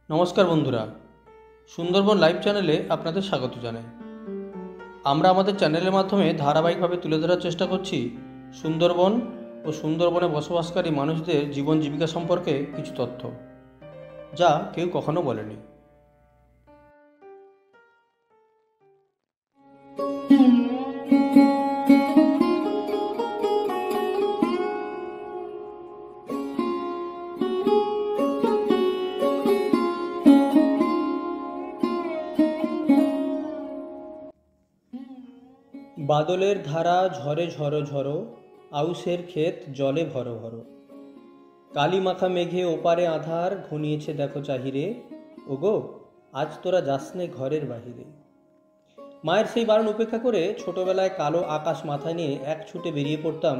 নমস্কার বন্ধুরা, সুন্দরবন লাইভ চ্যানেলে আপনাদের স্বাগত জানাই। আমরা আমাদের চ্যানেলের মাধ্যমে ধারাবাহিকভাবে তুলে ধরার চেষ্টা করছি সুন্দরবন ও সুন্দরবনে বসবাসকারী মানুষদের জীবন জীবিকা সম্পর্কে কিছু তথ্য, যা কেউ কখনো বলেনি। বাদলের ধারা ঝরে ঝরো ঝরো, আউশের ক্ষেত জলে ভরো ভরো। কালী মাখা মেঘে ওপারে আধার, ঘনিয়েছে দেখো চাহিরে, ওগো আজ তোরা যাসনে ঘরের বাহিরে। মায়ের সেই বারণ উপেক্ষা করে ছোটবেলায় কালো আকাশ মাথায় নিয়ে এক ছুটে বেরিয়ে পড়তাম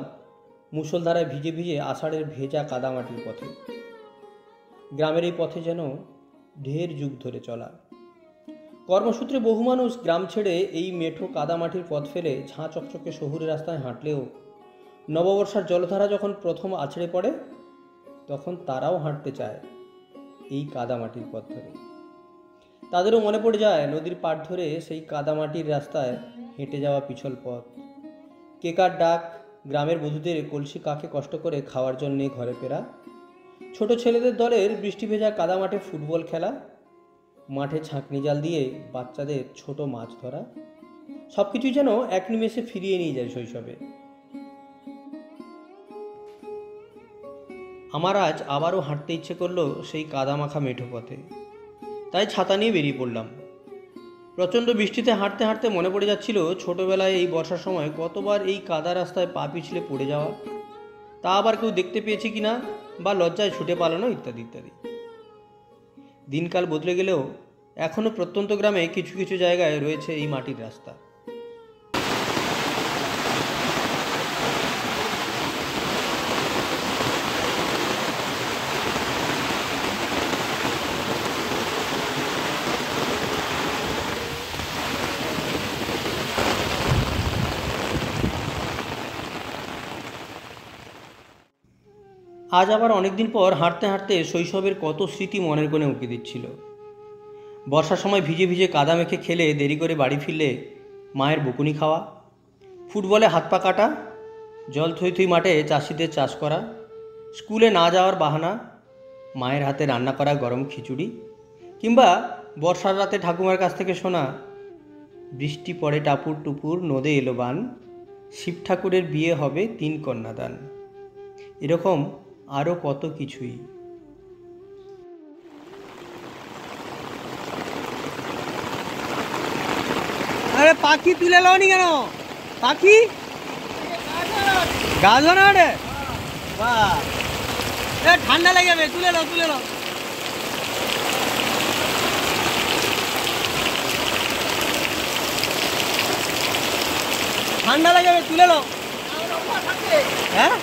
মুষলধারায় ভিজে ভিজে আষাঢ়ের ভেজা কাদামাটির পথে। গ্রামের এই পথে যেন ঢের যুগ ধরে চলা। কর্মসূত্রে বহু মানুষ গ্রাম ছেড়ে এই মেঠো কাদামাটির পথ ফেলে ঝাঁ চকচকে শহুরে রাস্তায় হাঁটলেও নববর্ষার জলধারা যখন প্রথম আছড়ে পড়ে, তখন তারাও হাঁটতে চায় এই কাদামাটির পথ ধরে। তাদেরও মনে পড়ে যায় নদীর পাড় ধরে সেই কাদামাটির রাস্তায় হেঁটে যাওয়া পিছল পথ, কেকার ডাক, গ্রামের বধূদের কলসি কাকে কষ্ট করে খাওয়ার জন্যে ঘরে ফেরা, ছোট ছেলেদের দলের বৃষ্টি ভেজা কাদামাঠে ফুটবল খেলা, মাঠে ছাঁকনি জাল দিয়ে বাচ্চাদের ছোট মাছ ধরা, সব কিছুই যেন এক নিমেষে ফিরিয়ে নিয়ে যায় শৈশবে। আমার আজ আবারও হাঁটতে ইচ্ছে করলো সেই কাদামাখা মেঠো পথে, তাই ছাতা নিয়ে বেরিয়ে পড়লাম। প্রচণ্ড বৃষ্টিতে হাঁটতে হাঁটতে মনে পড়ে যাচ্ছিল ছোটবেলায় এই বর্ষার সময় কতবার এই কাদা রাস্তায় পা পিছলে পড়ে যাওয়া, তা আবার কেউ দেখতে পেয়েছে কিনা, বা লজ্জায় ছুটে পালানো, ইত্যাদি ইত্যাদি। দিনকাল বদলে গেলেও এখনও প্রত্যন্ত গ্রামে কিছু কিছু জায়গায় রয়েছে এই মাটির রাস্তা। আজ আবার অনেকদিন পর হাঁটতে হাঁটতে শৈশবের কত স্মৃতি মনের কোণে উঁকি দিচ্ছিল। বর্ষার সময় ভিজে ভিজে কাদা মেখে খেলে দেরি করে বাড়ি ফিরলে মায়ের বকুনি খাওয়া, ফুটবলে হাত পা কাটা, জল থই থই মাঠে চাষিদের চাষ করা, স্কুলে না যাওয়ার বাহানা, মায়ের হাতে রান্না করা গরম খিচুড়ি, কিংবা বর্ষার রাতে ঠাকুমার কাছ থেকে শোনা বৃষ্টি পড়ে টাপুর টুপুর নদে এলো বান, শিব ঠাকুরের বিয়ে হবে 3 কন্যাদান, এরকম আরও কত কিছুই। আরে পাখি তুলে লাওনি কেন? পাখি গাছ না রে, বাহ, ঠান্ডা লেগে যাবে, তুলে নাও তুলে নাও। ঠান্ডা লেগে যাবে, তুলে নাও। হ্যাঁ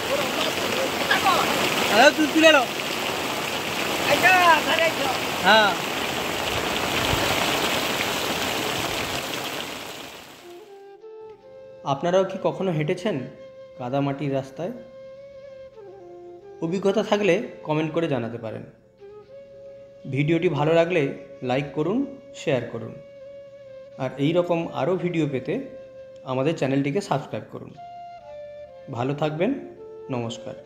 তুই তুলে নাও। হ্যাঁ, আপনারাও কি কখনো হেঁটেছেন কাদামাটির রাস্তায়? অভিজ্ঞতা থাকলে কমেন্ট করে জানাতে পারেন। ভিডিওটি ভালো লাগলে লাইক করুন, শেয়ার করুন, আর এই রকম আরও ভিডিও পেতে আমাদের চ্যানেলটিকে সাবস্ক্রাইব করুন। ভালো থাকবেন, নমস্কার।